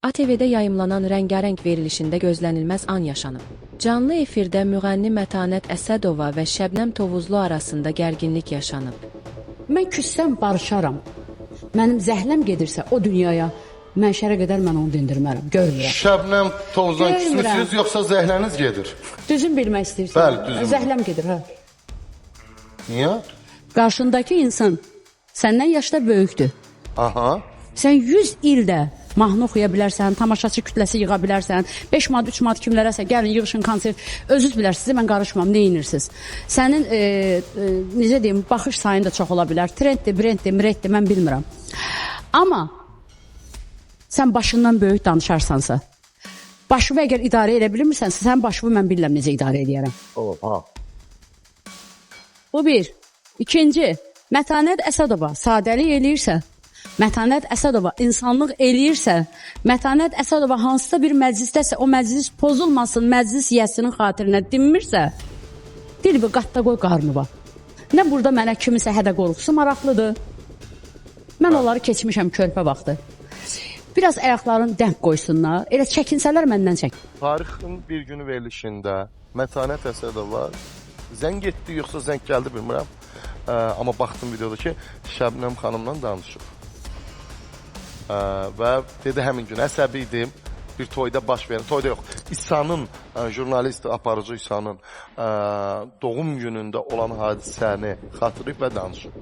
ATV-də yayımlanan rəngarəng verilişində gözlənilməz an yaşanıb. Canlı efirdə müğənni Mətanət Əsədova və Şəbnəm Tovuzlu arasında gərginlik yaşanıb. Mən küssəm barışaram. Mənim zəhləm gedirsə o dünyaya, mənşərə qədər mən onu dindirmərəm, görmürəm. Şəbnəm Tovuzdan küsmüsünüz, yoxsa zəhləniz gedir? Düzün bilmək istəyirsən. Bəli, düzün. Zəhləm gedir, hə. Niyə? Qarşındakı insan səndən yaşda böyükdür. Aha. Sən 100 ildə mahnı oxuya bilərsən, tamaşaçı kütləsi yığa bilərsən, 5 manat, 3 manat kimlərəsə gəlin, yığışın konsert, özünüz bilərsiniz, mən qarışmam, nə inirsiniz? Sənin, necə deyim, baxış sayın da çox ola bilər, trenddir, brenddir, mirətdir, mən bilmirəm. Amma sən başından böyük danışarsansa, başımı əgər idarə edə bilmirsənsə, sən başımı mən bilirəm necə idarə edərəm. Oha. Bu bir. İkinci, Mətanət Əsədova sadəlik eləyirsə, Mətanət Əsədova insanlıq eləyirsə, Mətanət Əsədova hansısa bir məclisdəsə, o məclis pozulmasın, məclis yiyəsinin xatirinə dinmirsə, dil bir qatda qoy qarnıva. Nə burada mənə kimisə hədə qorxusu maraqlıdır. Mən onları keçmişəm körpə vaxtı. Biraz ayaqlarını denk qoysunlar, elə çəkinsələr məndən çək. Tarixin bir günü verilişində Mətanət Əsədova zəng etdi, yoxsa zəng gəldi bilmirəm. Amma baxdım videoda ki, Şəbnəm xanımla danışıb. Və dedi həmin gün əsəbi idim, bir toyda baş verin, toyda yox, İsa'nın, jurnalist aparıcı İsa'nın doğum günündə olan hadisəni xatırlayıb və danışıb.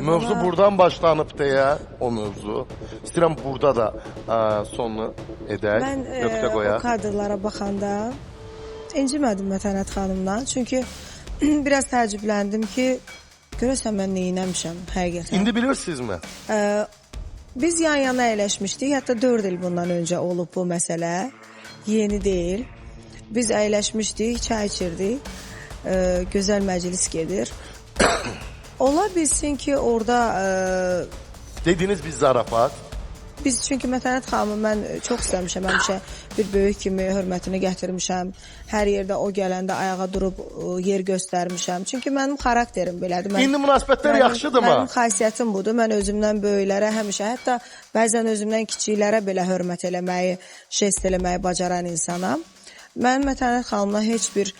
Mövzu buradan başlanıb deyə, o mövzu. İstəyirəm burada da sonunu edək, nöqtə qoyaq. Mən o kadrlara baxanda incimədim Mətanət xanımdan, çünki biraz təəccübləndim ki, görəsən mən neyinəmişəm həqiqətən. İndi bilirsinizmi? Biz yan-yana əyləşmişdik, hətta 4 il bundan öncə olub bu məsələ, yeni deyil. Biz əyləşmişdik, çay içirdik, gözəl məclis gedir. Ola bilsin ki, orada... Dediniz biz zarafat. Biz çünki Mətanət xanımı mən çox istəmişəm, həmişə bir böyük kimi hörmətini gətirmişəm. Hər yerdə o gələndə ayağa durub yer göstərmişəm. Çünki mənim xarakterim belədir. İndi münasibətlər yaxşıdır mı? Mənim xasiyyətim budur. Mən özümdən böyüklərə həmişə, hətta bəzən özümdən kiçiklərə belə hörmət eləməyi, jest eləməyi bacaran insanam. Mən Mətanət xanımla heç bir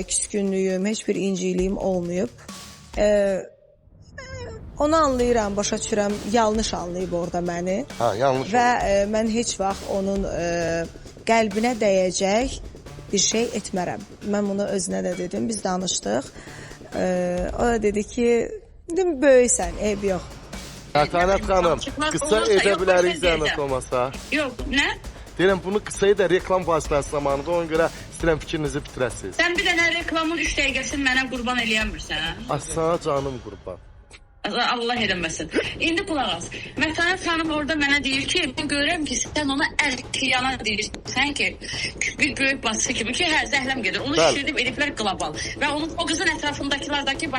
küskünlüyüm, heç bir inciliyim olmayıb. Onu anlayıram, başa düşürəm, yanlış anlayıb orada məni. Ha, yanlış. Və mən heç vaxt onun qəlbinə dəyəcək bir şey etmərəm. Mən bunu özünə də dedim, biz danışdıq. O da dedi ki, dedim, böyüksən, eyb yox. Mətanət xanım, qısa edə bilərik zəhmət olmasa. Yox, nə? Deyirəm, bunu qısayı da reklam vasitəsi zamanıdır, ona görə istəyirəm fikrinizi bitirəsiniz. Sən bir dənə reklamın 3 dəqiqəsini mənə qurban eləyənmirsən. Sana canım qurban. Allah eləməsin. İndi qulaq as. Mətanət xanım orada mənə deyir ki, mən görürəm ki, sən ona əl-xiyana deyirsən ki, bir böyük bacısı kimi ki, hə, zəhləm gedir. Onu şişirdib ediblər qlobal. Və onun o qızın ətrafındakılardakı